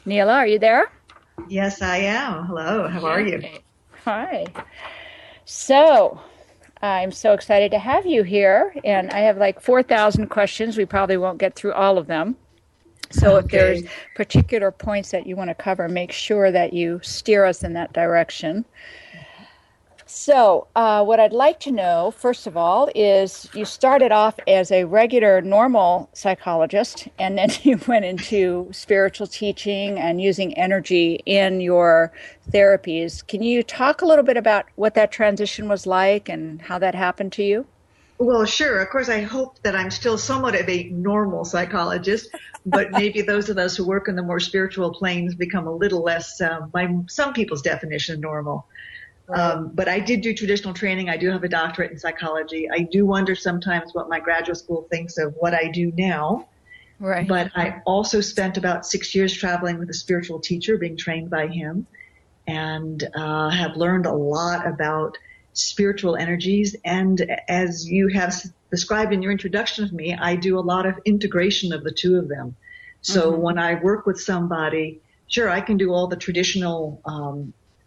Neala, are you there? Yes, I am. Hello, how are you? Yay. Hi. So, I'm so excited to have you here, and I have like 4,000 questions. We probably won't get through all of them. So, if there's Okay. particular points that you want to cover, make sure that you steer us in that direction. So, what I'd like to know, first of all, is you started off as a regular, normal psychologist, and then you went into spiritual teaching and using energy in your therapies. Can you talk a little bit about what that transition was like and how that happened to you? Well, sure. Of course, I hope that I'm still somewhat of a normal psychologist, but maybe those of us who work in the more spiritual planes become a little less, by some people's definition, normal. Right. But I did do traditional training. I do have a doctorate in psychology. I do wonder sometimes what my graduate school thinks of what I do now. Right. But I also spent about 6 years traveling with a spiritual teacher, being trained by him, and have learned a lot about spiritual energies. And as you have described in your introduction of me, I do a lot of integration of the two of them. So Mm-hmm. when I work with somebody, sure, I can do all the traditional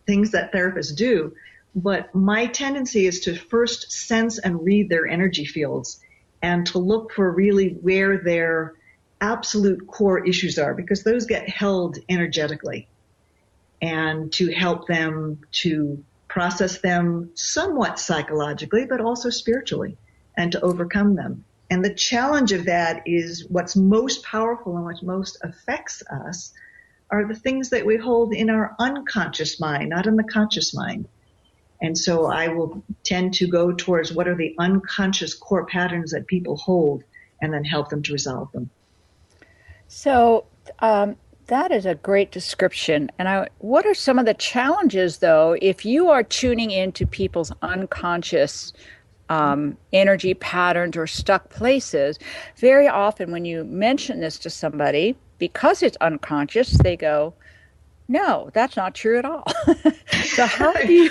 things that therapists do, but my tendency is to first sense and read their energy fields and to look for really where their absolute core issues are, because those get held energetically, and to help them to process them somewhat psychologically, but also spiritually, and to overcome them. And the challenge of that is what's most powerful and what most affects us are the things that we hold in our unconscious mind, not in the conscious mind. And so I will tend to go towards what are the unconscious core patterns that people hold and then help them to resolve them. So, um, that is a great description. What are some of the challenges, though, if you are tuning into people's unconscious energy patterns or stuck places? Very often, when you mention this to somebody, because it's unconscious, they go, "No, that's not true at all." So, how Right, do you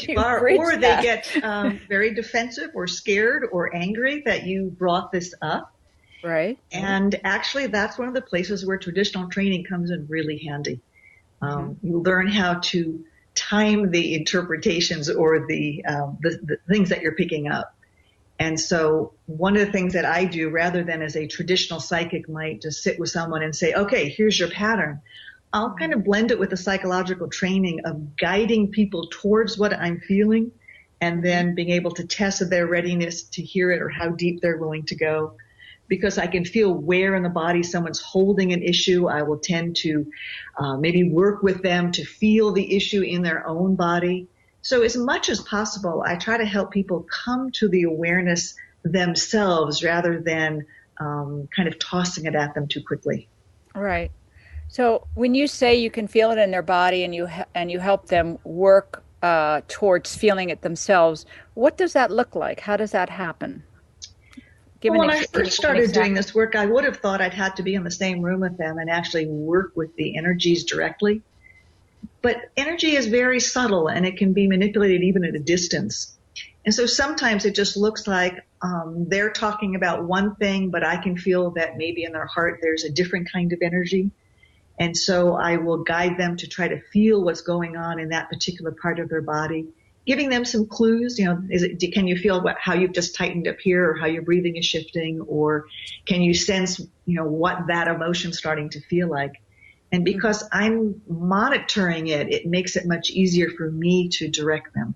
you are. bridge Or they that? get very defensive or scared or angry that you brought this up. Right. And actually, that's one of the places where traditional training comes in really handy. Hmm. You learn how to time the interpretations or the things that you're picking up. And so one of the things that I do, rather than as a traditional psychic might just sit with someone and say, okay, here's your pattern, I'll kind of blend it with the psychological training of guiding people towards what I'm feeling and Hmm. then being able to test their readiness to hear it or how deep they're willing to go. Because I can feel where in the body someone's holding an issue, I will tend to maybe work with them to feel the issue in their own body. So as much as possible, I try to help people come to the awareness themselves rather than kind of tossing it at them too quickly. Right. So when you say you can feel it in their body and you help them work towards feeling it themselves, what does that look like? How does that happen? Well, when I Can first you give an started doing example? this work, I would have thought I'd had to be in the same room with them and actually work with the energies directly. But energy is very subtle and it can be manipulated even at a distance. And so sometimes it just looks like they're talking about one thing, but I can feel that maybe in their heart there's a different kind of energy. And so I will guide them to try to feel what's going on in that particular part of their body, giving them some clues. Can you feel how you've just tightened up here, or how your breathing is shifting, or can you sense, what that emotion's starting to feel like? And Hmm. because I'm monitoring it, it makes it much easier for me to direct them.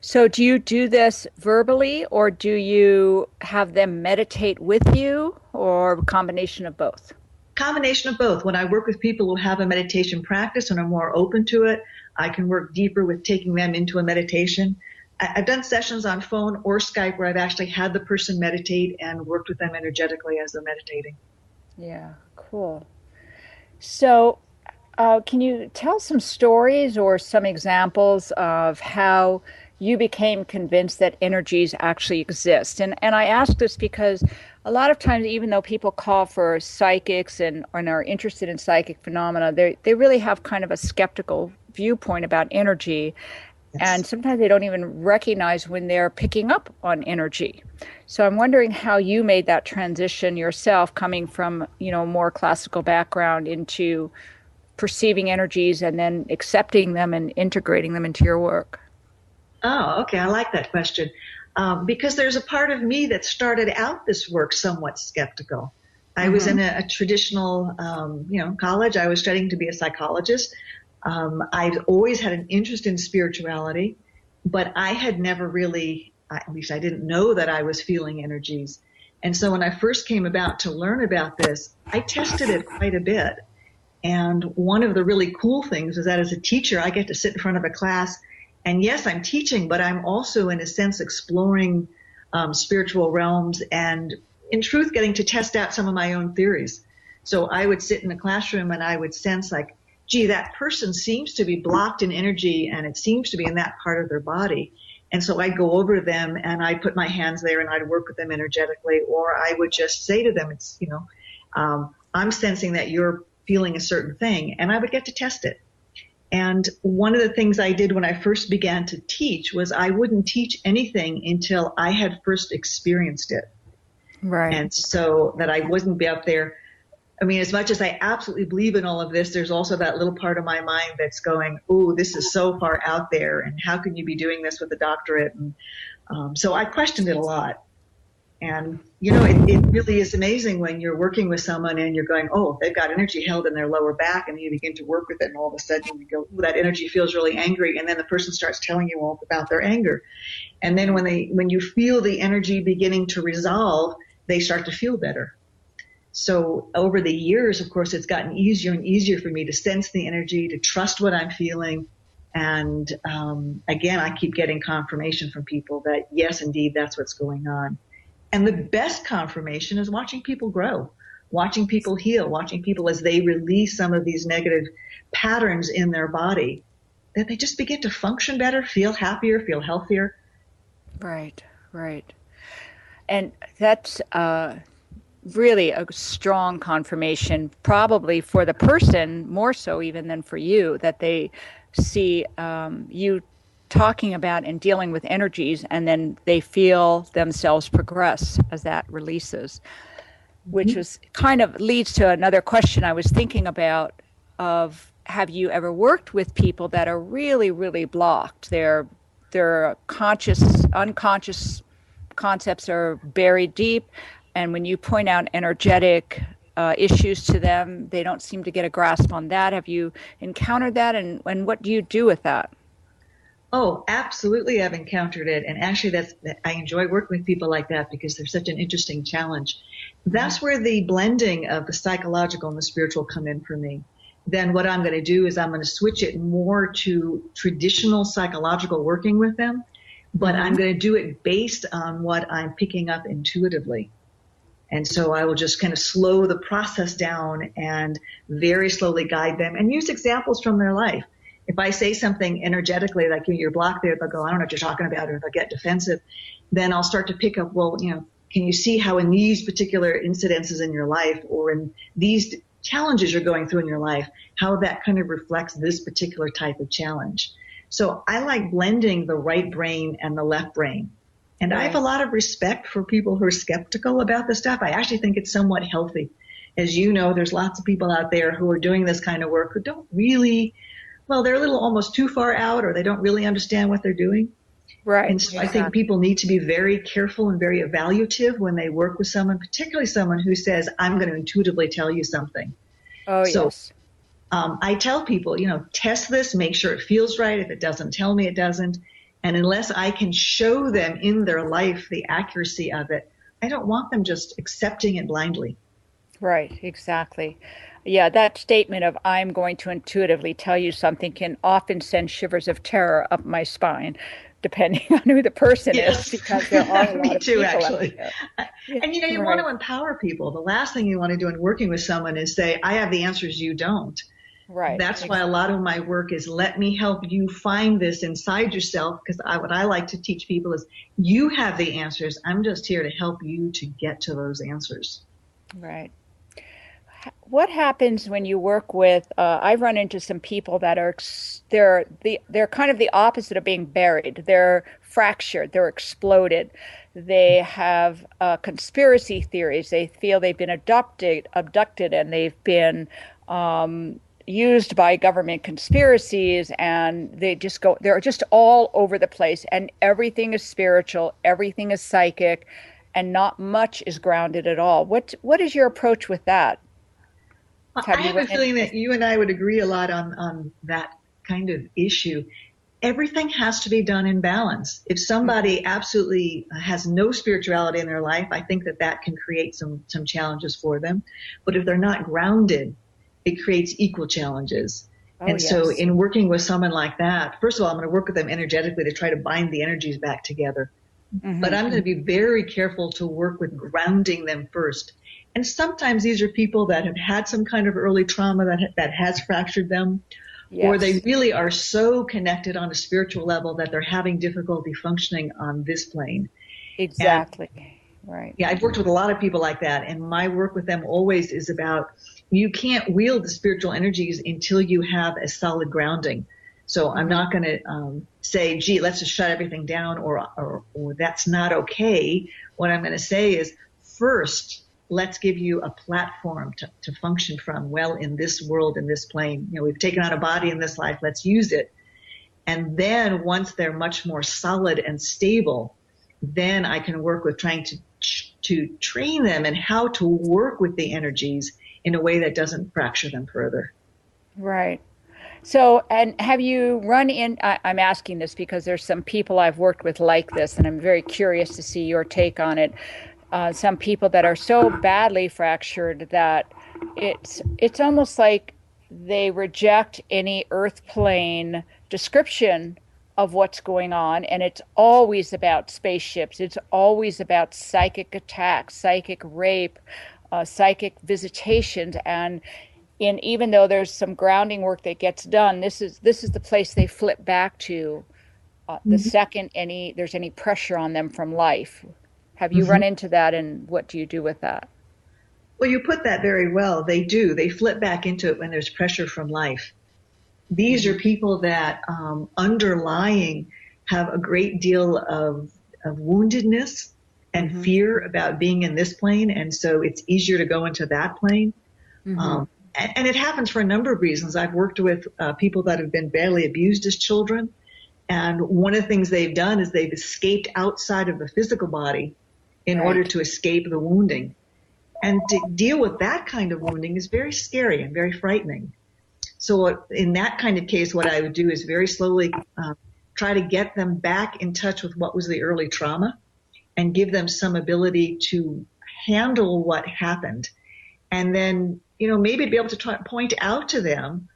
So do you do this verbally or do you have them meditate with you or a combination of both? Combination of both. When I work with people who have a meditation practice and are more open to it, I can work deeper with taking them into a meditation. I've done sessions on phone or Skype where I've actually had the person meditate and worked with them energetically as they're meditating. Yeah, cool. So, can you tell some stories or some examples of how you became convinced that energies actually exist? And I ask this because a lot of times, even though people call for psychics and are interested in psychic phenomena, they really have kind of a skeptical viewpoint about energy. And Yes. sometimes they don't even recognize when they're picking up on energy. So I'm wondering how you made that transition yourself, coming from, a more classical background into perceiving energies and then accepting them and integrating them into your work? Oh, okay. I like that question. Because there's a part of me that started out this work somewhat skeptical. I was Mm-hmm. in a traditional, college. I was studying to be a psychologist. I've always had an interest in spirituality, but I had never really, at least I didn't know that I was feeling energies. And so when I first came about to learn about this, I tested it quite a bit. And one of the really cool things is that as a teacher, I get to sit in front of a class. And yes, I'm teaching, but I'm also, in a sense, exploring spiritual realms and, in truth, getting to test out some of my own theories. So I would sit in a classroom and I would sense, like, gee, that person seems to be blocked in energy and it seems to be in that part of their body. And so I'd go over to them and I'd put my hands there and I'd work with them energetically, or I would just say to them, I'm sensing that you're feeling a certain thing, and I would get to test it. And one of the things I did when I first began to teach was I wouldn't teach anything until I had first experienced it. Right. And so that I wouldn't be up there. I mean, as much as I absolutely believe in all of this, there's also that little part of my mind that's going, oh, this is so far out there. And how can you be doing this with a doctorate? And so I questioned it a lot. And, it really is amazing when you're working with someone and you're going, oh, they've got energy held in their lower back, and you begin to work with it, and all of a sudden you go, ooh, that energy feels really angry. And then the person starts telling you all about their anger. And then when you feel the energy beginning to resolve, they start to feel better. So over the years, of course, it's gotten easier and easier for me to sense the energy, to trust what I'm feeling. And again, I keep getting confirmation from people that, yes, indeed, that's what's going on. And the best confirmation is watching people grow, watching people heal, watching people as they release some of these negative patterns in their body, that they just begin to function better, feel happier, feel healthier. Right. Right. And that's really a strong confirmation, probably for the person more so even than for you, that they see you talking about and dealing with energies, and then they feel themselves progress as that releases, which Mm-hmm. was kind of leads to another question I was thinking about of, have you ever worked with people that are really, really blocked? Their conscious, unconscious concepts are buried deep, and when you point out energetic issues to them, they don't seem to get a grasp on that. Have you encountered that, and what do you do with that? Oh, absolutely. I've encountered it. And actually I enjoy working with people like that because they're such an interesting challenge. Mm-hmm. That's where the blending of the psychological and the spiritual come in for me. Then what I'm going to do is I'm going to switch it more to traditional psychological working with them, but Mm-hmm. I'm going to do it based on what I'm picking up intuitively. And so I will just kind of slow the process down and very slowly guide them and use examples from their life. If I say something energetically, like you're blocked there, they'll go, I don't know what you're talking about, or they'll get defensive. Then I'll start to pick up, well, can you see how in these particular incidences in your life, or in these challenges you're going through in your life, how that kind of reflects this particular type of challenge. So I like blending the right brain and the left brain. And I have a Right. lot of respect for people who are skeptical about this stuff. I actually think it's somewhat healthy. As you know, there's lots of people out there who are doing this kind of work who don't really, well, they're a little almost too far out, or they don't really understand what they're doing. Right. And so I think Exactly. people need to be very careful and very evaluative when they work with someone, particularly someone who says, I'm going to intuitively tell you something. Oh, So yes. I tell people, test this, make sure it feels right. If it doesn't, tell me it doesn't. And unless I can show them in their life the accuracy of it, I don't want them just accepting it blindly. Right. Exactly. Yeah, that statement of "I'm going to intuitively tell you something" can often send shivers of terror up my spine, depending on who the person is, Yes, because there are a lot me of too, people out actually. there. Yeah, And you want right. to empower people. The last thing you want to do in working with someone is say, I have the answers, you don't. Right. That's why a lot of my work is let me help you find this inside yourself. Because what I like to teach people is you have the answers. I'm just here to help you to get to those answers. Right. What happens when you work with? I've run into some people that are they're kind of the opposite of being buried. They're fractured. They're exploded. They have conspiracy theories. They feel they've been abducted, and they've been used by government conspiracies, and they're just all over the place, and everything is spiritual, everything is psychic, and not much is grounded at all. What is your approach with that? I Have you have run a into feeling this? that you and I would agree a lot on that kind of issue. Everything has to be done in balance. If Mhm. somebody absolutely has no spirituality in their life, I think that that can create some challenges for them. But if they're not grounded, it creates equal challenges. Oh, And so yes. in working with someone like that, first of all, I'm going to work with them energetically to try to bind the energies back together. But Hmm. I'm going to be very careful to work with grounding them first. And sometimes these are people that have had some kind of early trauma that has fractured them, or they Yes, really are so connected on a spiritual level that they're having difficulty functioning on this plane. And exactly. Right. yeah, I've worked with a lot of people like that, and my work with them always is about you can't wield the spiritual energies until you have a solid grounding. So I'm Hmm. not going to say, "Gee, let's just shut everything down," or "That's not okay." What I'm going to say is, first, let's give you a platform to function from well in this world, in this plane. You know, we've taken on a body in this life. Let's use it. And then once they're much more solid and stable, then I can work with trying to train them and how to work with the energies in a way that doesn't fracture them further. Right. So, and have you run in? I'm asking this because there's some people I've worked with like this, and I'm very curious to see your take on it. Some people that are so badly fractured that it's almost like they reject any earth plane description of what's going on, and it's always about spaceships. It's always about psychic attacks, psychic rape, psychic visitations, and even though there's some grounding work that gets done, this is the place they flip back to the Mm-hmm. second there's any pressure on them from life. Have you Mm-hmm. run into that, and what do you do with that? Well, you put that very well. They do. They flip back into it when there's pressure from life. These are Hmm. people that underlying have a great deal of woundedness and Hmm. fear about being in this plane. And so it's easier to go into that plane. Hmm. Um, and it happens for a number of reasons. I've worked with people that have been badly abused as children. And one of the things they've done is they've escaped outside of the physical body in order Right. to escape the wounding. And to deal with that kind of wounding is very scary and very frightening. So in that kind of case, what I would do is very slowly try to get them back in touch with what was the early trauma and give them some ability to handle what happened. And then, you know, maybe be able to point out to them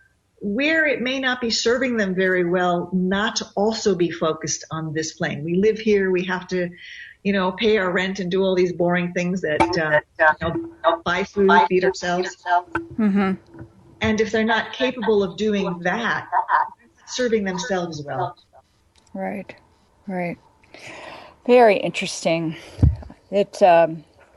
where it may not be serving them very well not to also be focused on this plane. We live here. We have to, you know, pay our rent and do all these boring things that, you know, buy food, feed ourselves. Hmm. And if they're not capable of doing that, serving themselves well. Right. Right. Very interesting. It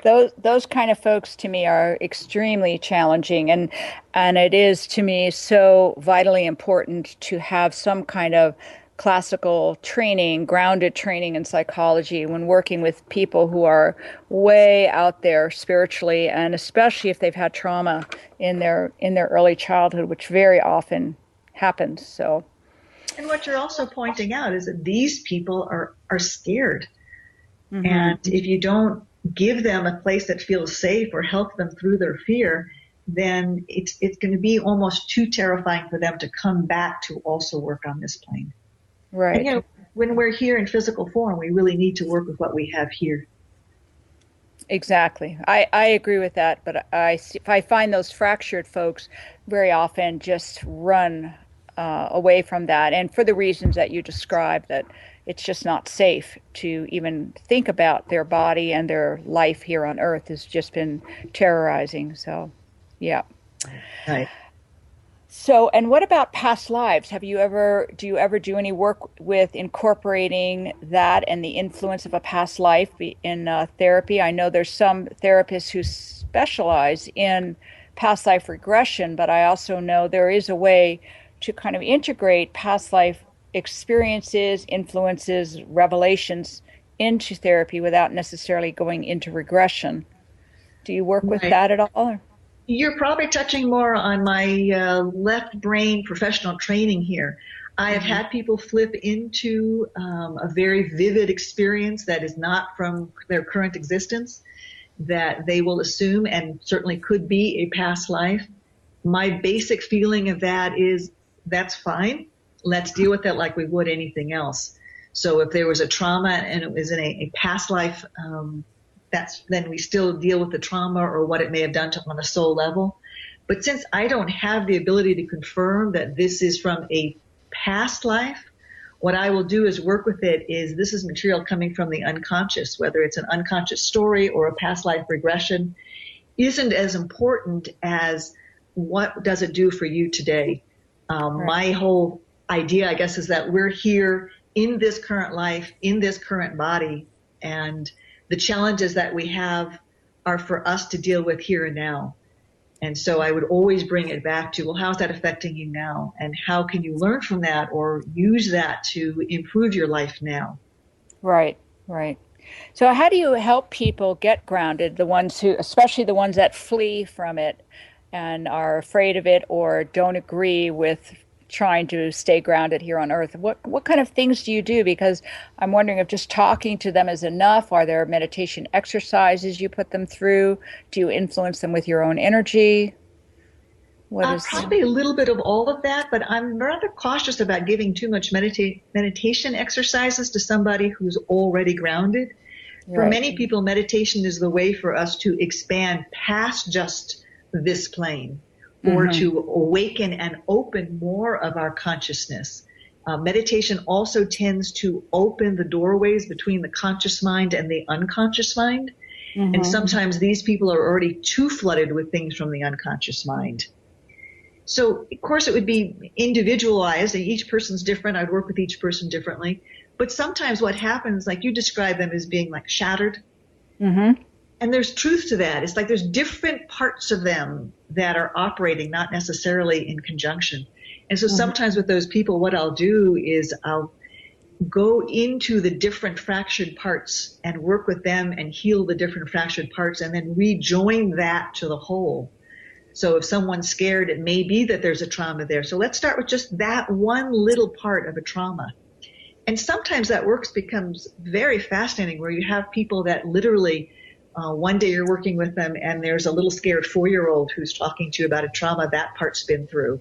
those kind of folks to me are extremely challenging, and it is to me so vitally important to have some kind of classical training, grounded training in psychology when working with people who are way out there spiritually, and especially if they've had trauma in their early childhood, which very often happens. So, And what you're also pointing out is that these people are scared. hmm. And if you don't give them a place that feels safe or help them through their fear, then it's going to be almost too terrifying for them to come back to also work on this plane. And you Right. know, when we're here in physical form, we really need to work with what we have here. Exactly. I agree with that, but I find those fractured folks very often just run away from that, and for the reasons that you described, that it's just not safe to even think about their body, and their life here on Earth has just been terrorizing. So, yeah. Right. So, and what about past lives? Do you ever do any work with incorporating that and the influence of a past life in therapy? I know there's some therapists who specialize in past life regression, but I also know there is a way to kind of integrate past life experiences, influences, revelations into therapy without necessarily going into regression. Do you work with Right. that at all? You're probably touching more on my left brain professional training here. I have had people flip into a very vivid experience that is not from their current existence, that they will assume and certainly could be a past life. My basic feeling of that is that's fine. Let's deal with it like we would anything else. So if there was a trauma and it was in a past life, then we still deal with the trauma or what it may have done on a soul level. But since I don't have the ability to confirm that this is from a past life, what I will do is work with it is this is material coming from the unconscious, whether it's an unconscious story or a past life regression, isn't as important as what does it do for you today. Right. My whole idea, I guess, is that we're here in this current life, in this current body, and the challenges that we have are for us to deal with here and now. And so I would always bring it back to, well, how's that affecting you now? And how can you learn from that or use that to improve your life now? Right, right. So how do you help people get grounded, the ones who, especially the ones that flee from it and are afraid of it or don't agree with trying to stay grounded here on earth? What kind of things do you do? Because I'm wondering if just talking to them is enough. Are there meditation exercises you put them through? Do you influence them with your own energy? Probably a little bit of all of that, but I'm rather cautious about giving too much meditation exercises to somebody who's already grounded. Right. For many people, meditation is the way for us to expand past just this plane, or to awaken and open more of our consciousness. Meditation also tends to open the doorways between the conscious mind and the unconscious mind. And sometimes these people are already too flooded with things from the unconscious mind. So, of course, it would be individualized, and each person's different. I'd work with each person differently. But sometimes what happens, like you describe them as being like shattered. And there's truth to that. It's like there's different parts of them that are operating, not necessarily in conjunction. And so sometimes with those people, what I'll do is I'll go into the different fractured parts and work with them and heal the different fractured parts and then rejoin that to the whole. So if someone's scared, it may be that there's a trauma there. So let's start with just that one little part of a trauma. And sometimes that work becomes very fascinating where you have people that literally one day you're working with them and there's a little scared 4-year-old who's talking to you about a trauma that part's been through.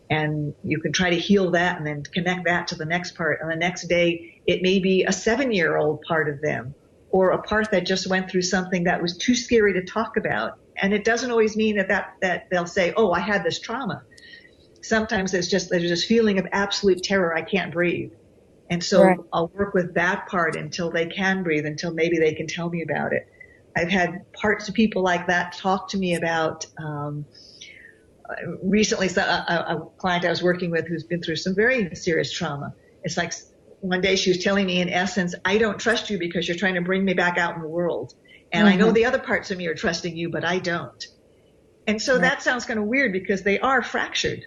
And you can try to heal that and then connect that to the next part. And the next day, it may be a 7-year-old part of them or a part that just went through something that was too scary to talk about. And it doesn't always mean that they'll say, oh, I had this trauma. Sometimes there's this feeling of absolute terror. I can't breathe. And so I'll work with that part until they can breathe, until maybe they can tell me about it. I've had parts of people like that talk to me about recently a client I was working with who's been through some very serious trauma. It's like one day she was telling me, in essence, I don't trust you because you're trying to bring me back out in the world. And I know the other parts of me are trusting you, but I don't. And so that sounds kind of weird because they are fractured.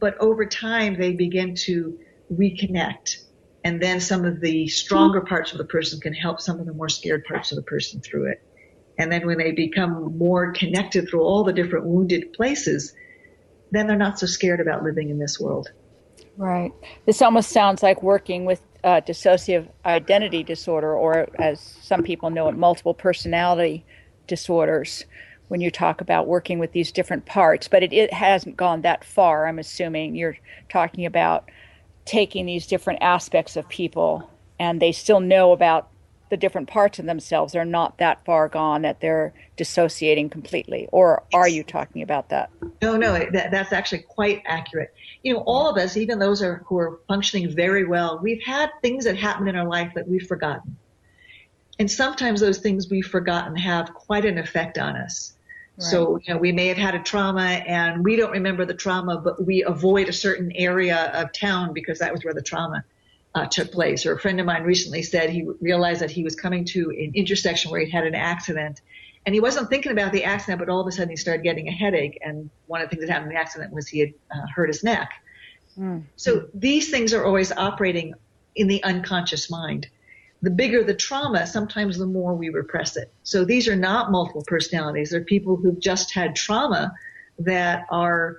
But over time, they begin to reconnect. And then some of the stronger parts of the person can help some of the more scared parts of the person through it. And then when they become more connected through all the different wounded places, then they're not so scared about living in this world. Right. This almost sounds like working with dissociative identity disorder, or as some people know it, multiple personality disorders, when you talk about working with these different parts. But it hasn't gone that far. I'm assuming you're talking about taking these different aspects of people and they still know about the different parts of themselves. They're not that far gone that they're dissociating completely. Or are you talking about that? No, that's actually quite accurate. You know, all of us, even those who are functioning very well, we've had things that happen in our life that we've forgotten. And sometimes those things we've forgotten have quite an effect on us. Right. So, you know, we may have had a trauma and we don't remember the trauma, but we avoid a certain area of town because that was where the trauma took place. Or a friend of mine recently said he realized that he was coming to an intersection where he had an accident and he wasn't thinking about the accident, but all of a sudden he started getting a headache. And one of the things that happened in the accident was he had hurt his neck. So these things are always operating in the unconscious mind. the bigger the trauma, sometimes the more we repress it. So these are not multiple personalities. They're people who've just had trauma that are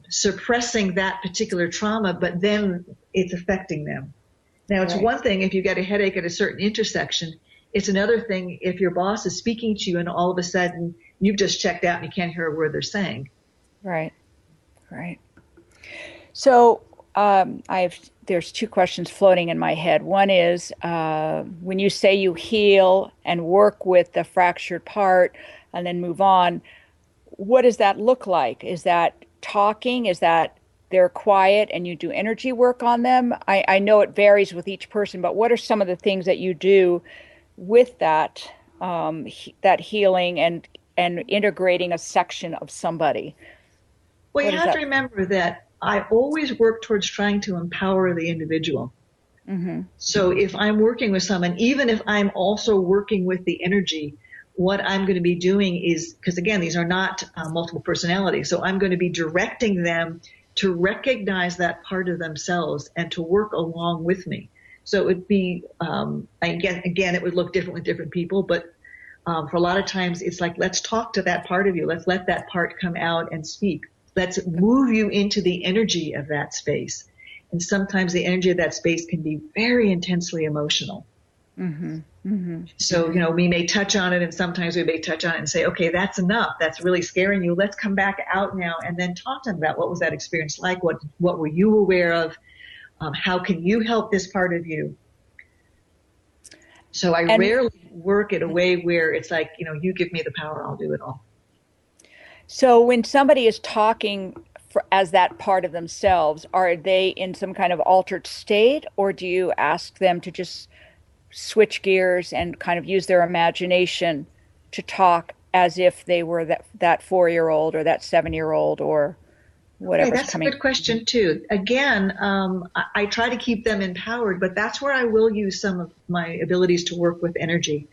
suppressing that particular trauma, but then it's affecting them. Now, it's Right. one thing if you get a headache at a certain intersection. It's another thing if your boss is speaking to you and all of a sudden you've just checked out and you can't hear a word they're saying. Right. Right. So there's two questions floating in my head. One is when you say you heal and work with the fractured part and then move on, what does that look like? Is that talking? Is that they're quiet and you do energy work on them? I know it varies with each person, but what are some of the things that you do with that healing and integrating a section of somebody? Well, What you is have to that? remember that I always work towards trying to empower the individual. Mm-hmm. So if I'm working with someone, even if I'm also working with the energy, what I'm going to be doing is, because again, these are not multiple personalities. So I'm going to be directing them to recognize that part of themselves and to work along with me. So it would be, again, it would look different with different people, but for a lot of times it's like, let's talk to that part of you. Let's let that part come out and speak. Let's move you into the energy of that space. And sometimes the energy of that space can be very intensely emotional. Mm-hmm. Mm-hmm. So, we may touch on it and sometimes we may touch on it and say, okay, that's enough. That's really scaring you. Let's come back out now and then talk to them about what was that experience like? What were you aware of? How can you help this part of you? So I And rarely work in a way where it's like, you give me the power, I'll do it all. so when somebody is talking as that part of themselves, are they in some kind of altered state, or do you ask them to just switch gears and kind of use their imagination to talk as if they were that 4 year old or that 7 year old or Okay, whatever's that's a coming? good question too. Again, I try to keep them empowered, but that's where I will use some of my abilities to work with energy.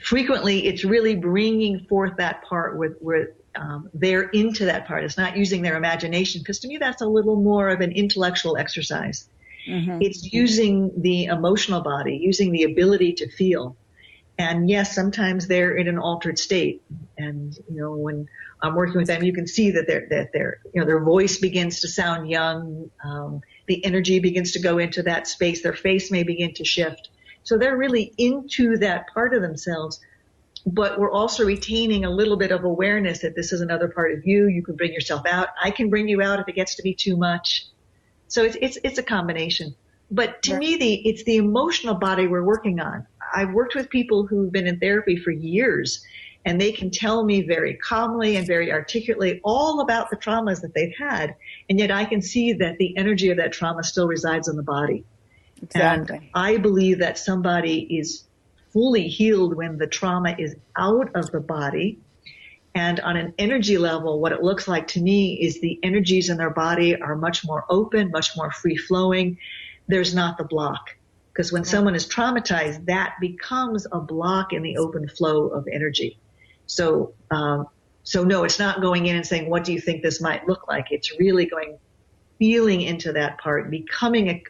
Frequently, it's really bringing forth that part where they're into that part. It's not using their imagination, because to me, that's a little more of an intellectual exercise. Mm-hmm. It's using the emotional body, using the ability to feel. And yes, sometimes they're in an altered state. And, when I'm working with them, you can see that their voice begins to sound young. The energy begins to go into that space. Their face may begin to shift. So they're really into that part of themselves, but we're also retaining a little bit of awareness that this is another part of you. You can bring yourself out. I can bring you out if it gets to be too much. So it's a combination. But to Right. me, it's the emotional body we're working on. I've worked with people who've been in therapy for years, and they can tell me very calmly and very articulately all about the traumas that they've had. And yet I can see that the energy of that trauma still resides in the body. And Exactly. I believe that somebody is fully healed when the trauma is out of the body. And on an energy level, what it looks like to me is the energies in their body are much more open, much more free flowing. There's not the block. Because when Right. someone is traumatized, that becomes a block in the open flow of energy. So no, it's not going in and saying, what do you think this might look like? It's really feeling into that part, becoming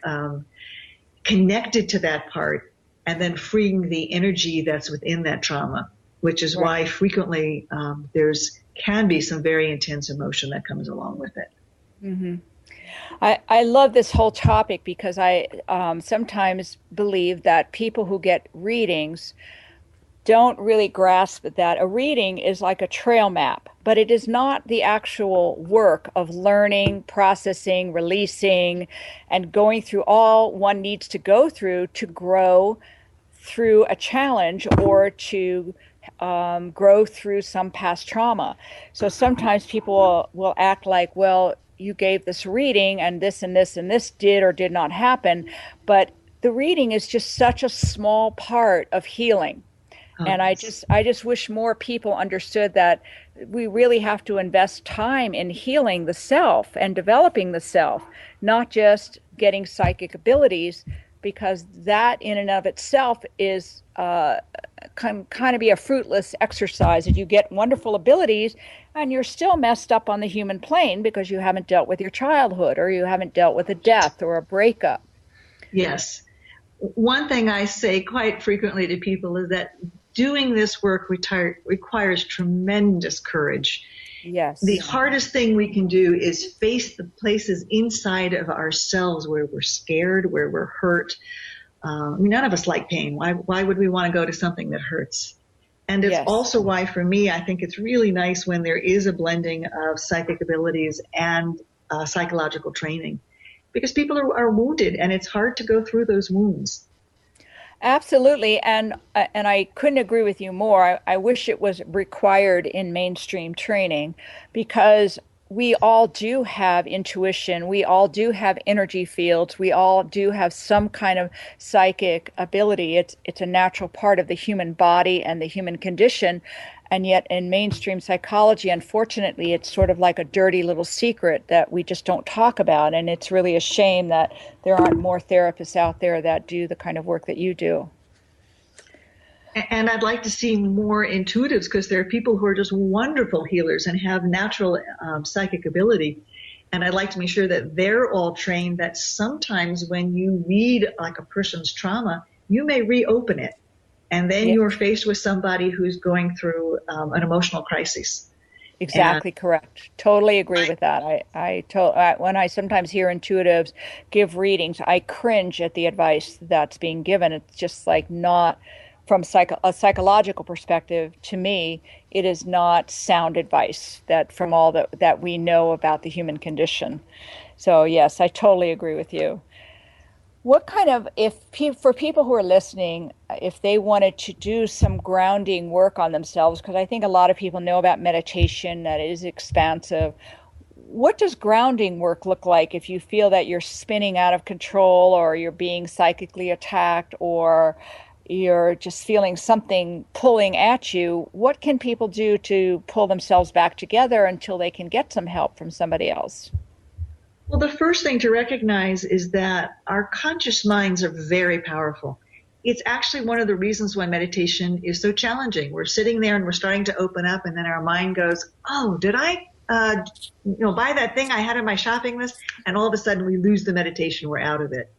connected to that part, and then freeing the energy that's within that trauma, which is Right. why frequently there's can be some very intense emotion that comes along with it. Mm-hmm. I love this whole topic because I sometimes believe that people who get readings don't really grasp that a reading is like a trail map, but it is not the actual work of learning, processing, releasing, and going through all one needs to go through to grow through a challenge or to grow through some past trauma. So sometimes people will act like, well, you gave this reading and this and this and this did or did not happen, but the reading is just such a small part of healing. Oh, And I just wish more people understood that we really have to invest time in healing the self and developing the self, not just getting psychic abilities, because that in and of itself is kind of be a fruitless exercise. If you get wonderful abilities and you're still messed up on the human plane because you haven't dealt with your childhood or you haven't dealt with a death or a breakup. yes. One thing I say quite frequently to people is that doing this work requires tremendous courage. The Yes. hardest thing we can do is face the places inside of ourselves where we're scared, where we're hurt. None of us like pain. Why would we want to go to something that hurts? And it's Yes. also why, for me, I think it's really nice when there is a blending of psychic abilities and psychological training, because people are wounded and it's hard to go through those wounds. Absolutely, and I couldn't agree with you more. I wish it was required in mainstream training because we all do have intuition, we all do have energy fields, we all do have some kind of psychic ability. It's a natural part of the human body and the human condition. And yet, in mainstream psychology, unfortunately, it's sort of like a dirty little secret that we just don't talk about. And it's really a shame that there aren't more therapists out there that do the kind of work that you do. And I'd like to see more intuitives, because there are people who are just wonderful healers and have natural psychic ability. And I'd like to make sure that they're all trained, that sometimes when you read like a person's trauma, you may reopen it. And then Yeah, you're faced with somebody who's going through an emotional crisis. And exactly correct. Totally agree with that. When I sometimes hear intuitives give readings, I cringe at the advice that's being given. It's just like not from a psychological perspective. To me, it is not sound advice that from all that we know about the human condition. So yes, I totally agree with you. What kind of, for people who are listening, if they wanted to do some grounding work on themselves, because I think a lot of people know about meditation, that it is expansive. What does grounding work look like if you feel that you're spinning out of control or you're being psychically attacked or you're just feeling something pulling at you? What can people do to pull themselves back together until they can get some help from somebody else? well, the first thing to recognize is that our conscious minds are very powerful. It's actually one of the reasons why meditation is so challenging. We're sitting there and we're starting to open up, and then our mind goes, "Oh, did I, buy that thing I had in my shopping list?" And all of a sudden, we lose the meditation. We're out of it.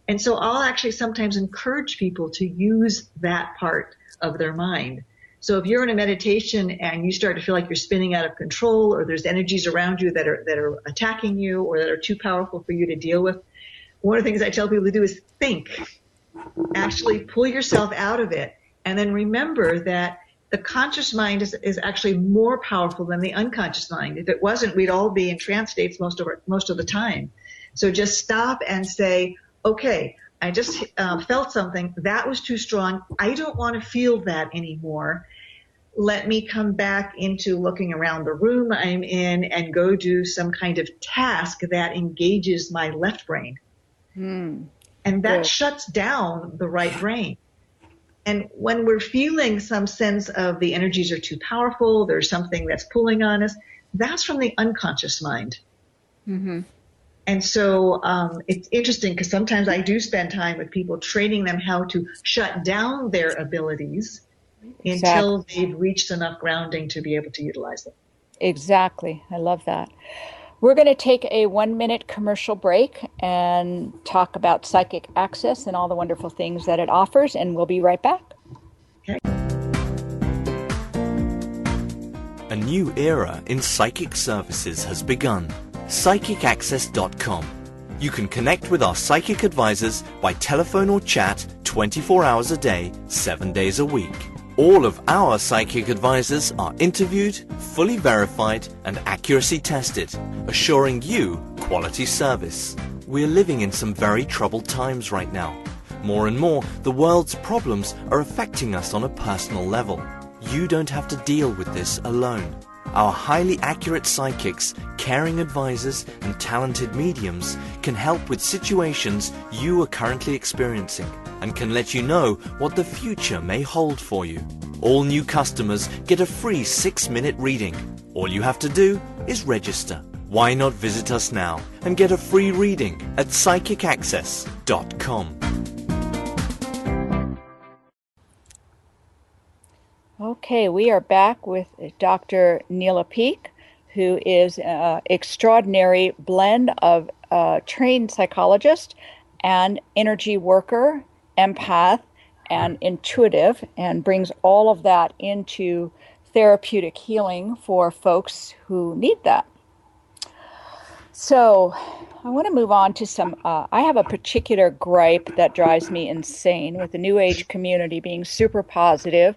And so, I'll actually sometimes encourage people to use that part of their mind. So if you're in a meditation and you start to feel like you're spinning out of control, or there's energies around you that are attacking you or that are too powerful for you to deal with, one of the things I tell people to do is think. Actually pull yourself out of it, and then remember that the conscious mind is actually more powerful than the unconscious mind. If it wasn't, we'd all be in trance states most of the time. So just stop and say, okay, I just felt something that was too strong. I don't want to feel that anymore. Let me come back into looking around the room I'm in and go do some kind of task that engages my left brain. Hmm. And that Good. shuts down the right brain. And when we're feeling some sense of the energies are too powerful, there's something that's pulling on us, that's from the unconscious mind. Hmm. And so it's interesting, because sometimes I do spend time with people training them how to shut down their abilities Exactly. until they've reached enough grounding to be able to utilize them. Exactly. I love that. We're going to take a 1 minute commercial break and talk about psychic access and all the wonderful things that it offers, and we'll be right back. Okay. A new era in psychic services has begun. PsychicAccess.com. You can connect with our psychic advisors by telephone or chat 24 hours a day, 7 days a week. All of our psychic advisors are interviewed, fully verified, and accuracy tested, assuring you quality service. We're living in some very troubled times right now. More and more, the world's problems are affecting us on a personal level. You don't have to deal with this alone. Our highly accurate psychics, caring advisors, and talented mediums can help with situations you are currently experiencing and can let you know what the future may hold for you. All new customers get a free 6-minute reading. All you have to do is register. Why not visit us now and get a free reading at PsychicAccess.com. Okay, we are back with Dr. Neala Peake, who is an extraordinary blend of trained psychologist and energy worker empath and intuitive, and brings all of that into therapeutic healing for folks who need that. So I want to move on to some. I have a particular gripe that drives me insane with the New Age community being super positive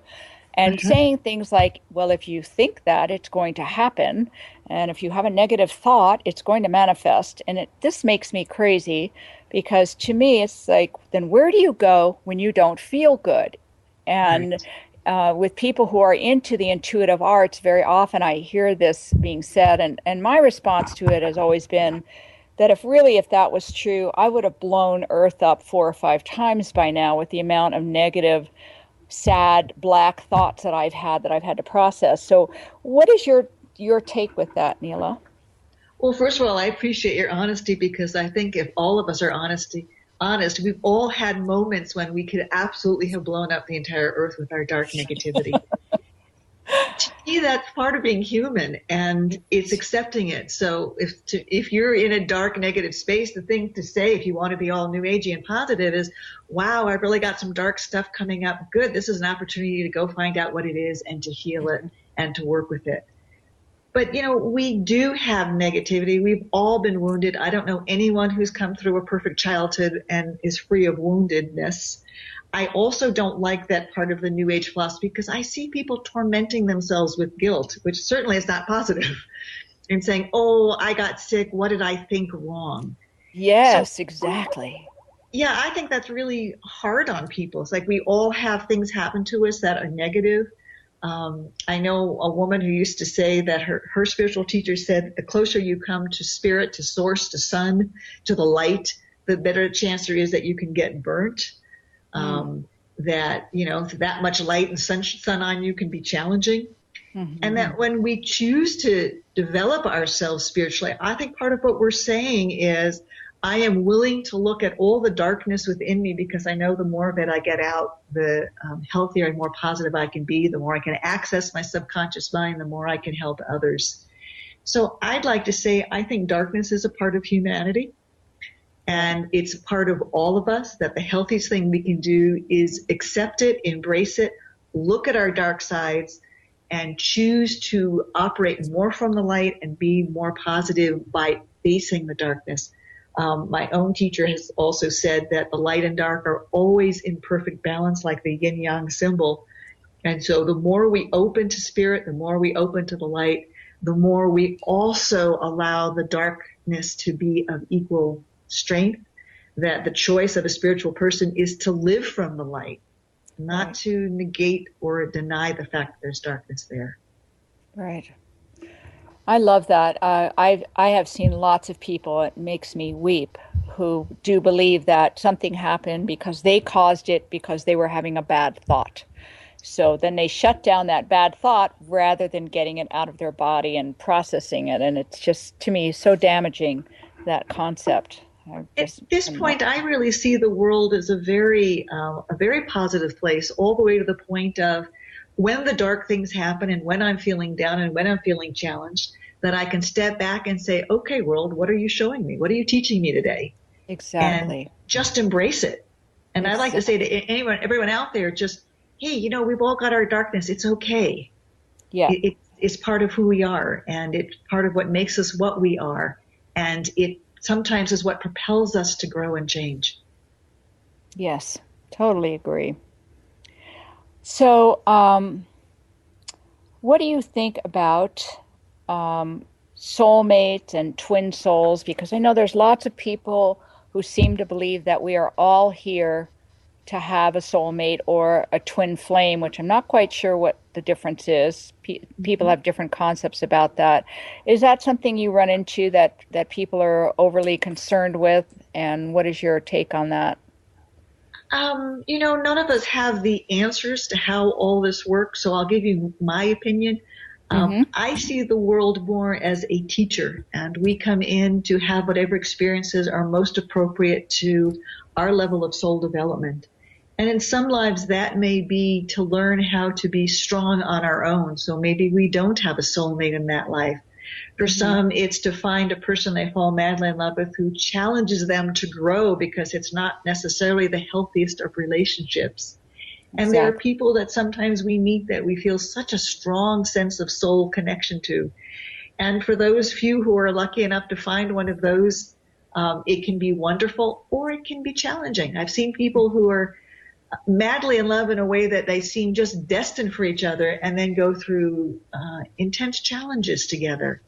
and saying things like, well, if you think that, it's going to happen. And if you have a negative thought, it's going to manifest. And this makes me crazy because to me, it's like, then where do you go when you don't feel good? And with people who are into the intuitive arts, very often I hear this being said. And my response to it has always been that if that was true, I would have blown Earth up 4 or 5 times by now with the amount of negative, sad, black thoughts that I've had to process. So what is your take with that, Neala? Well, first of all, I appreciate your honesty, because I think if all of us are honest, we've all had moments when we could absolutely have blown up the entire earth with our dark negativity. To me, that's part of being human, and it's accepting it. So if you're in a dark negative space, the thing to say if you want to be all new agey and positive is, wow, I've really got some dark stuff coming up. Good. This is an opportunity to go find out what it is and to heal it and to work with it. But, we do have negativity. We've all been wounded. I don't know anyone who's come through a perfect childhood and is free of woundedness. I also don't like that part of the New Age philosophy, because I see people tormenting themselves with guilt, which certainly is not positive, and saying, oh, I got sick. What did I think wrong? Yes, exactly. Yeah, I think that's really hard on people. It's like we all have things happen to us that are negative. I know a woman who used to say that her spiritual teacher said that the closer you come to spirit, to source, to sun, to the light, the better chance there is that you can get burnt. That, that much light and sun on you can be challenging. And that when we choose to develop ourselves spiritually, I think part of what we're saying is, I am willing to look at all the darkness within me, because I know the more of it I get out, the healthier and more positive I can be, the more I can access my subconscious mind, the more I can help others. So I'd like to say I think darkness is a part of humanity, and it's a part of all of us, that the healthiest thing we can do is accept it, embrace it, look at our dark sides, and choose to operate more from the light and be more positive by facing the darkness. My own teacher has also said that the light and dark are always in perfect balance, like the yin-yang symbol. And so the more we open to spirit, the more we open to the light, the more we also allow the darkness to be of equal strength, that the choice of a spiritual person is to live from the light, not to negate or deny the fact that there's darkness there. Right. I love that. I have seen lots of people, it makes me weep, who do believe that something happened because they caused it because they were having a bad thought. So then they shut down that bad thought rather than getting it out of their body and processing it. And it's just, to me, so damaging, that concept. At this point, I really see the world as a very positive place, all the way to the point of when the dark things happen and when I'm feeling down and when I'm feeling challenged, that I can step back and say, okay, world, what are you showing me? What are you teaching me today? Exactly. And just embrace it. And I'd like to say to everyone out there, just, hey, we've all got our darkness. It's okay. Yeah. It's part of who we are, and it's part of what makes us what we are. And it sometimes is what propels us to grow and change. Yes, totally agree. So, what do you think about soulmates and twin souls? Because I know there's lots of people who seem to believe that we are all here to have a soulmate or a twin flame, which I'm not quite sure what the difference is. People have different concepts about that. Is that something you run into that people are overly concerned with? And what is your take on that? None of us have the answers to how all this works, so I'll give you my opinion. I see the world more as a teacher, and we come in to have whatever experiences are most appropriate to our level of soul development. And in some lives, that may be to learn how to be strong on our own. So maybe we don't have a soulmate in that life. For some, it's to find a person they fall madly in love with who challenges them to grow because it's not necessarily the healthiest of relationships. And there are Exactly. people that sometimes we meet that we feel such a strong sense of soul connection to. And for those few who are lucky enough to find one of those, it can be wonderful or it can be challenging. I've seen people who are madly in love in a way that they seem just destined for each other and then go through intense challenges together.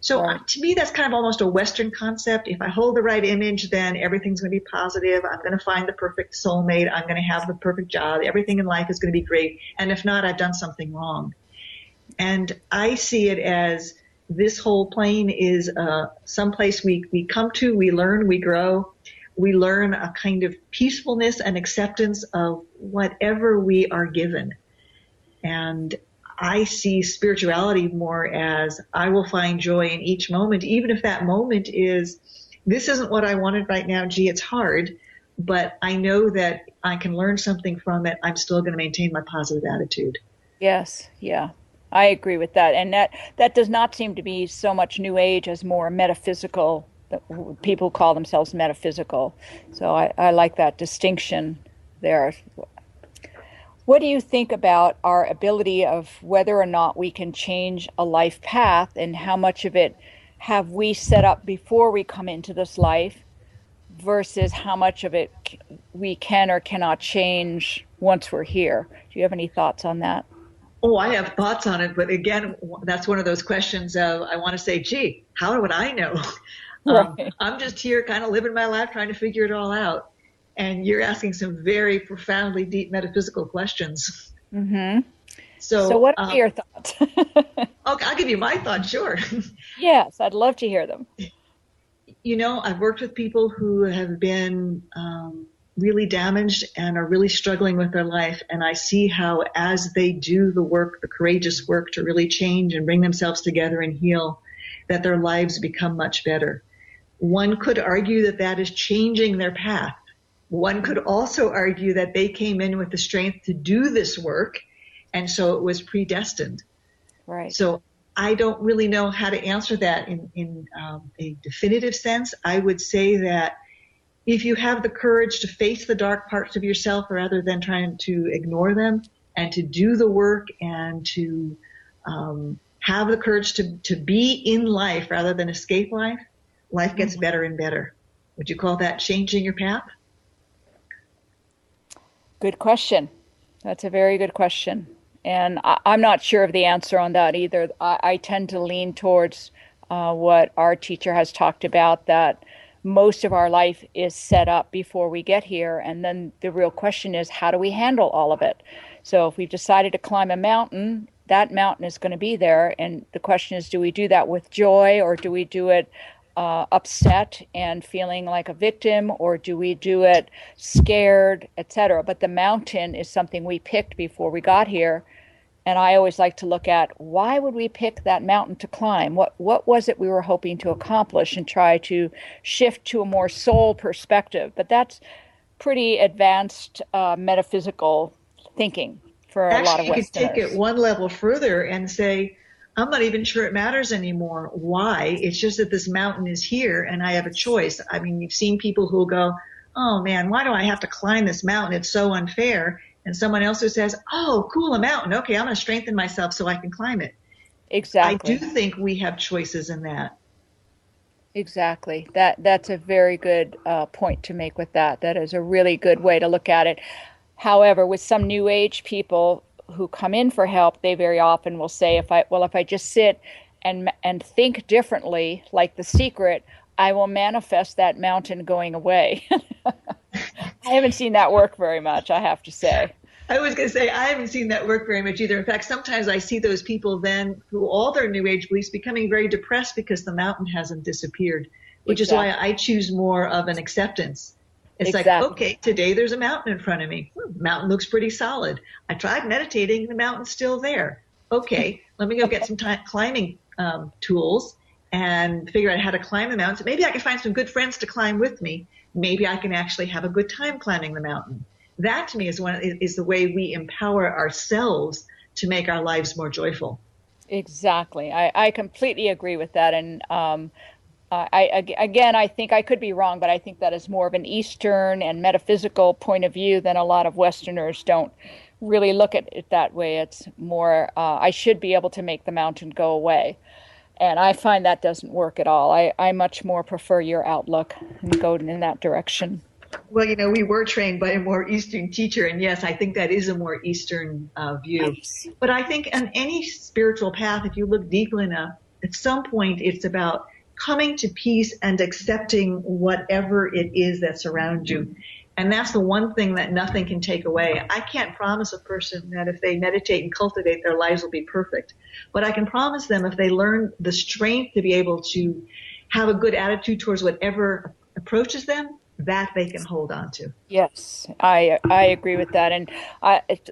So Right. to me, that's kind of almost a Western concept. If I hold the right image, then everything's going to be positive. I'm going to find the perfect soulmate. I'm going to have the perfect job. Everything in life is going to be great. And if not, I've done something wrong. And I see it as this whole plane is someplace we come to, we learn, we grow. We learn a kind of peacefulness and acceptance of whatever we are given. And I see spirituality more as I will find joy in each moment, even if that moment is, this isn't what I wanted right now. Gee, it's hard, but I know that I can learn something from it. I'm still going to maintain my positive attitude. Yes. Yeah. I agree with that. And that does not seem to be so much New Age as more metaphysical. People call themselves metaphysical. So I like that distinction there. What do you think about our ability of whether or not we can change a life path, and how much of it have we set up before we come into this life versus how much of it we can or cannot change once we're here? Do you have any thoughts on that? Oh, I have thoughts on it, but again, that's one of those questions of I want to say, gee, how would I know? Right. I'm just here kind of living my life trying to figure it all out. And you're asking some very profoundly deep metaphysical questions. Hmm. So So, what are your thoughts? okay, I'll give you my thoughts, sure. Yes, I'd love to hear them. I've worked with people who have been really damaged and are really struggling with their life. And I see how as they do the work, the courageous work to really change and bring themselves together and heal, that their lives become much better. One could argue that that is changing their path. One could also argue that they came in with the strength to do this work, and so it was predestined. Right. So I don't really know how to answer that in a definitive sense. I would say that if you have the courage to face the dark parts of yourself rather than trying to ignore them, and to do the work and to have the courage to be in life rather than escape life, life gets Mhm. better and better. Would you call that changing your path? Good question. That's a very good question. And I'm not sure of the answer on that either. I tend to lean towards what our teacher has talked about, that most of our life is set up before we get here. And then the real question is, how do we handle all of it? So if we've decided to climb a mountain, that mountain is going to be there. And the question is, do we do that with joy, or do we do it upset and feeling like a victim, or do we do it scared, etc.? But the mountain is something we picked before we got here. And I always like to look at, why would we pick that mountain to climb? What was it we were hoping to accomplish, and try to shift to a more soul perspective. But that's pretty advanced metaphysical thinking for a lot Actually, of you could take it Westerners. one level further and say, I'm not even sure it matters anymore. Why? It's just that this mountain is here and I have a choice. I mean, you've seen people who go, oh man, why do I have to climb this mountain? It's so unfair. And someone else who says, oh, cool, a mountain. Okay, I'm going to strengthen myself so I can climb it. I do Exactly. think we have choices in that. Exactly. That's a very good point to make with that. That is a really good way to look at it. However, with some New Age people who come in for help, they very often will say, if I just sit and think differently, like The Secret, I will manifest that mountain going away. I haven't seen that work very much, I have to say. I was going to say, I haven't seen that work very much either. In fact, sometimes I see those people then, through all their New Age beliefs, becoming very depressed because the mountain hasn't disappeared, which is why Exactly. I choose more of an acceptance. It's like, Exactly. okay, today there's a mountain in front of me. The mountain looks pretty solid. I tried meditating, the mountain's still there. Okay, let me go get some climbing tools and figure out how to climb the mountain. So maybe I can find some good friends to climb with me. Maybe I can actually have a good time climbing the mountain. That to me is the way we empower ourselves to make our lives more joyful. Exactly. I completely agree with that. And again, I think I could be wrong, but I think that is more of an Eastern and metaphysical point of view than a lot of Westerners don't really look at it that way. It's more, I should be able to make the mountain go away. And I find that doesn't work at all. I much more prefer your outlook and go in that direction. Well, we were trained by a more Eastern teacher, and yes, I think that is a more Eastern view. Nice. But I think on any spiritual path, if you look deeply enough, at some point it's about coming to peace and accepting whatever it is that's around you. And that's the one thing that nothing can take away. I can't promise a person that if they meditate and cultivate, their lives will be perfect. But I can promise them if they learn the strength to be able to have a good attitude towards whatever approaches them, that they can hold on to. Yes, I agree with that. And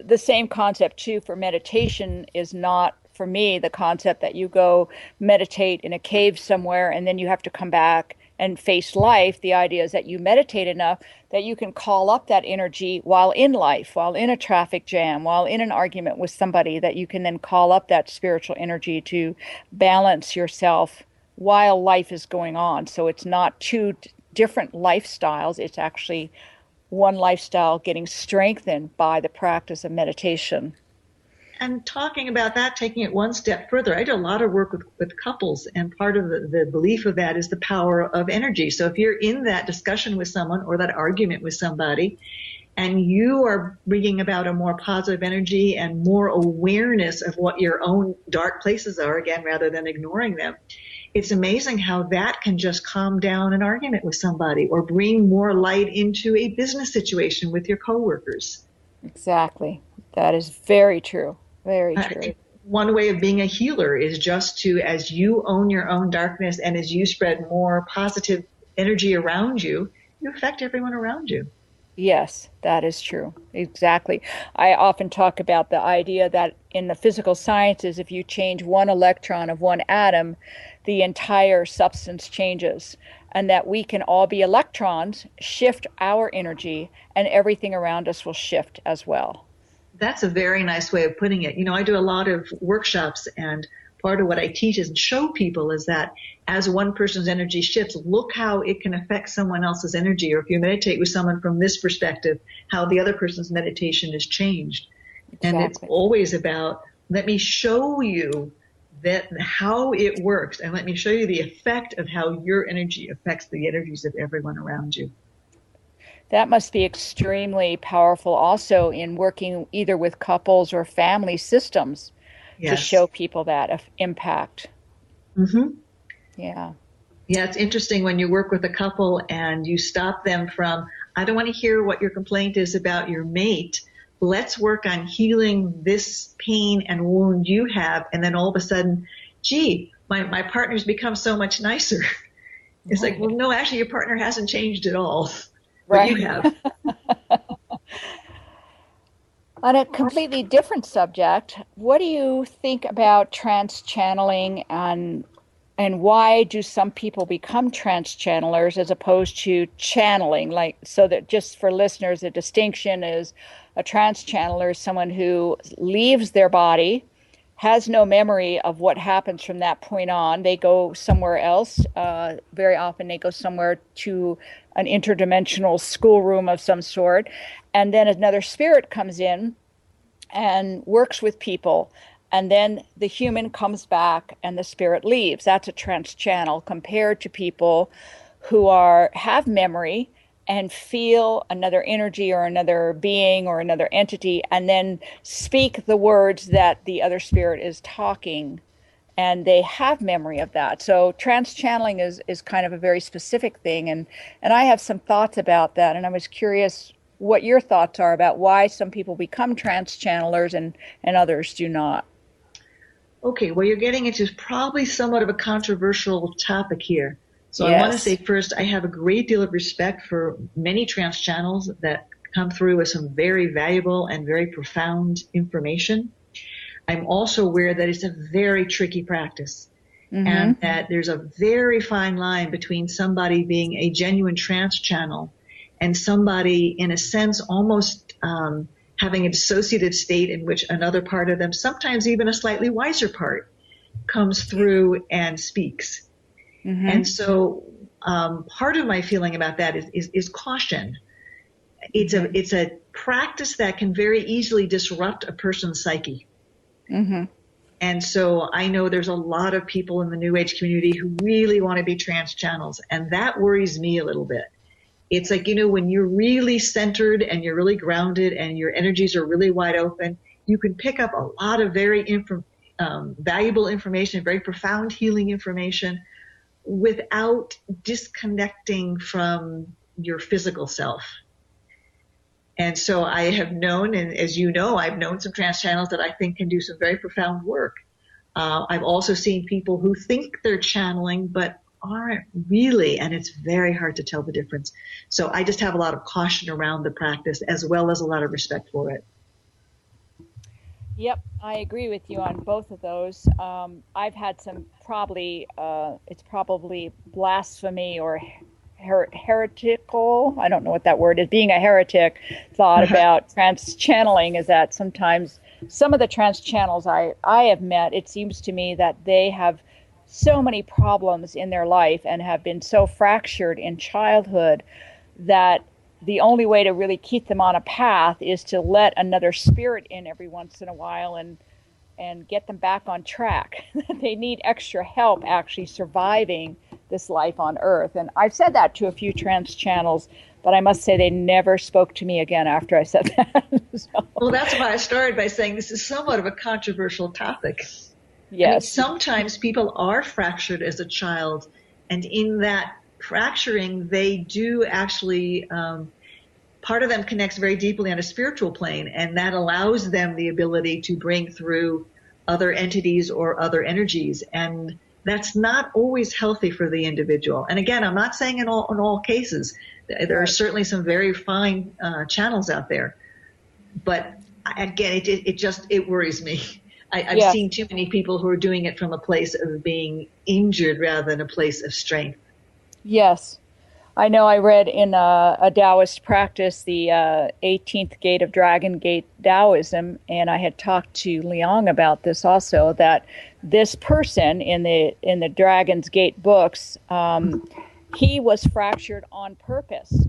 the same concept too for meditation is not for me the concept that you go meditate in a cave somewhere and then you have to come back and face life. The idea is that you meditate enough that you can call up that energy while in life, while in a traffic jam, while in an argument with somebody, that you can then call up that spiritual energy to balance yourself while life is going on. So it's not two different lifestyles. It's actually one lifestyle getting strengthened by the practice of meditation. And talking about that, taking it one step further, I do a lot of work with couples, and part of the belief of that is the power of energy. So if you're in that discussion with someone or that argument with somebody, and you are bringing about a more positive energy and more awareness of what your own dark places are, again, rather than ignoring them, it's amazing how that can just calm down an argument with somebody or bring more light into a business situation with your coworkers. Exactly. That is very true. Very I true. think one way of being a healer is just to, as you own your own darkness and as you spread more positive energy around you, you affect everyone around you. Yes, that is true. Exactly. I often talk about the idea that in the physical sciences, if you change one electron of one atom, the entire substance changes, and that we can all be electrons, shift our energy, and everything around us will shift as well. That's a very nice way of putting it. I do a lot of workshops, and part of what I teach and show people is that as one person's energy shifts, look how it can affect someone else's energy. Or if you meditate with someone from this perspective, how the other person's meditation is changed. And it's Exactly. always about, let me show you that how it works, and let me show you the effect of how your energy affects the energies of everyone around you. That must be extremely powerful also in working either with couples or family systems to Yes. show people that impact. Mm-hmm. Yeah. Yeah, it's interesting when you work with a couple and you stop them from, I don't want to hear what your complaint is about your mate. Let's work on healing this pain and wound you have. And then all of a sudden, gee, my partner's become so much nicer. It's like, well, Right. no, actually, your partner hasn't changed at all, but you Right. have. On a completely different subject, what do you think about trance channeling, and why do some people become trance channelers as opposed to channeling? Like, so that just for listeners, the distinction is a trance channeler is someone who leaves their body, has no memory of what happens from that point on. They go somewhere else. Very often they go somewhere to an interdimensional schoolroom of some sort. And then another spirit comes in and works with people. And then the human comes back and the spirit leaves. That's a trance channel compared to people who have memory and feel another energy or another being or another entity and then speak the words that the other spirit is talking, and they have memory of that. So trance channeling is kind of a very specific thing, and I have some thoughts about that, and I was curious what your thoughts are about why some people become trance channelers and others do not. Okay, well, you're getting into probably somewhat of a controversial topic here. So I want to say Yes. first, I have a great deal of respect for many trance channels that come through with some very valuable and very profound information. I'm also aware that it's a very tricky practice Mm-hmm. and that there's a very fine line between somebody being a genuine trance channel and somebody, in a sense, almost having a dissociative state in which another part of them, sometimes even a slightly wiser part, comes through and speaks. Mm-hmm. And so part of my feeling about that is caution. It's a practice that can very easily disrupt a person's psyche. Mm-hmm. And so I know there's a lot of people in the New Age community who really want to be trance channels, and that worries me a little bit. It's like, when you're really centered and you're really grounded and your energies are really wide open, you can pick up a lot of very valuable information, very profound healing information without disconnecting from your physical self. And so I have known, and as you know, I've known some trance channels that I think can do some very profound work. I've also seen people who think they're channeling, but aren't really, and it's very hard to tell the difference. So I just have a lot of caution around the practice as well as a lot of respect for it. Yep, I agree with you on both of those. I've had some it's probably blasphemy or heretical, I don't know what that word is, being a heretic thought about trance channeling is that sometimes some of the trance channels I have met, it seems to me that they have so many problems in their life and have been so fractured in childhood that the only way to really keep them on a path is to let another spirit in every once in a while and get them back on track. They need extra help actually surviving this life on Earth. And I've said that to a few trance channels, but I must say they never spoke to me again after I said that. So. Well, that's why I started by saying this is somewhat of a controversial topic. Yes. I mean, sometimes people are fractured as a child, and in that fracturing, they do actually, part of them connects very deeply on a spiritual plane, and that allows them the ability to bring through other entities or other energies. And that's not always healthy for the individual. And again, I'm not saying in all cases. There are certainly some very fine channels out there. But again, it worries me. I've seen too many people who are doing it from a place of being injured rather than a place of strength. Yes. I know I read in a Taoist practice, the 18th gate of Dragon Gate Taoism, and I had talked to Liang about this also, that this person in the Dragon's Gate books, he was fractured on purpose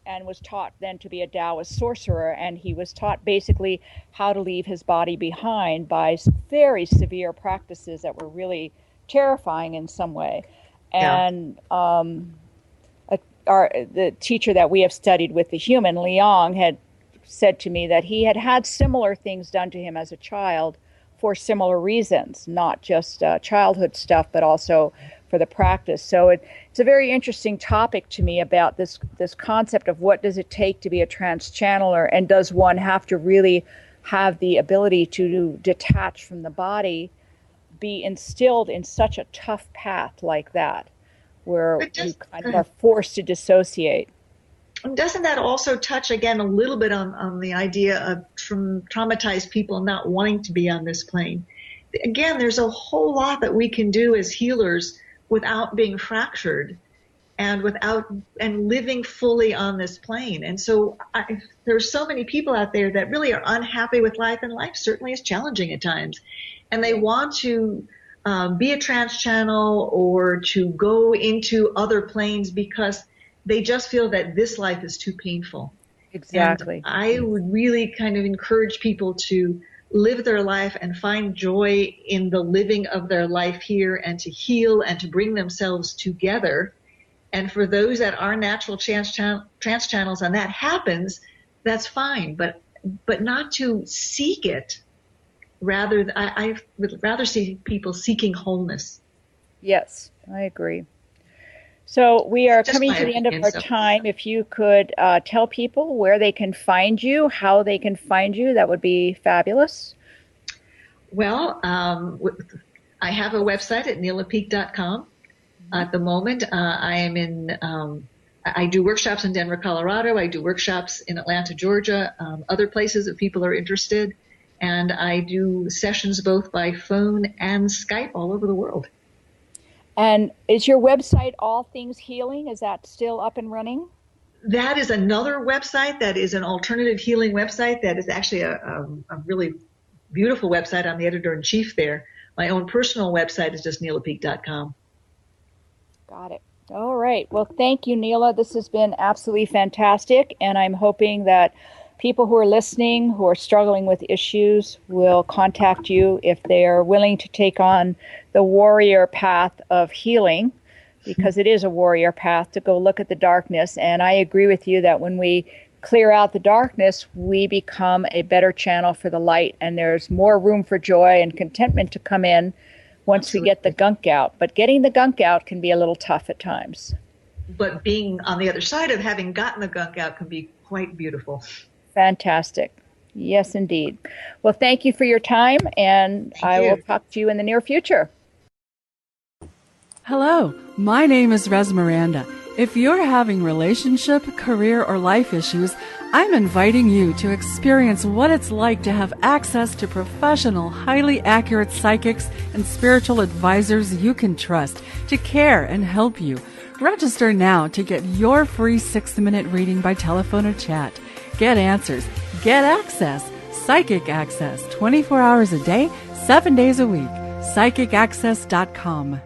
and was taught then to be a Taoist sorcerer, and he was taught basically how to leave his body behind by very severe practices that were really terrifying in some way. And the teacher that we have studied with the human, Liang, had said to me that he had had similar things done to him as a child for similar reasons, not just childhood stuff, but also for the practice. So it's a very interesting topic to me about this concept of what does it take to be a trance channeler, and does one have to really have the ability to detach from the body, be instilled in such a tough path like that, where you kind of are forced to dissociate. Doesn't that also touch again a little bit on the idea of traumatized people not wanting to be on this plane? Again, there's a whole lot that we can do as healers without being fractured and living fully on this plane. And so there's so many people out there that really are unhappy with life, and life certainly is challenging at times. And they want to be a trance channel or to go into other planes because they just feel that this life is too painful. Exactly. And I would really kind of encourage people to live their life and find joy in the living of their life here, and to heal and to bring themselves together. And for those that are natural trance channels and that happens, that's fine, but not to seek it. Rather, I would rather see people seeking wholeness. Yes, I agree. So we are coming to the end of our time. If you could tell people where they can find you, how they can find you, that would be fabulous. Well, I have a website at nealapeake.com. At the moment, I do workshops in Denver, Colorado. I do workshops in Atlanta, Georgia, other places if people are interested. And I do sessions both by phone and Skype all over the world. And is your website All Things Healing? Is that still up and running? That is another website that is an alternative healing website that is actually a really beautiful website. I'm the editor-in-chief there. my own personal website is just nealapeake.com. Got it. All right. Well, thank you, Neala. This has been absolutely fantastic, and I'm hoping that people who are listening, who are struggling with issues, will contact you if they are willing to take on the warrior path of healing, because it is a warrior path to go look at the darkness. And I agree with you that when we clear out the darkness, we become a better channel for the light, and there's more room for joy and contentment to come in once Absolutely. we get the gunk out. But getting the gunk out can be a little tough at times. But being on the other side of having gotten the gunk out can be quite beautiful. Fantastic. Yes, indeed. Well, thank you for your time, and I will talk to you in the near future. Hello, my name is Res Miranda. If you're having relationship, career, or life issues, I'm inviting you to experience what it's like to have access to professional, highly accurate psychics and spiritual advisors you can trust to care and help you. Register now to get your free 6-minute reading by telephone or chat. Get answers, get access, psychic access, 24 hours a day, 7 days a week. PsychicAccess.com.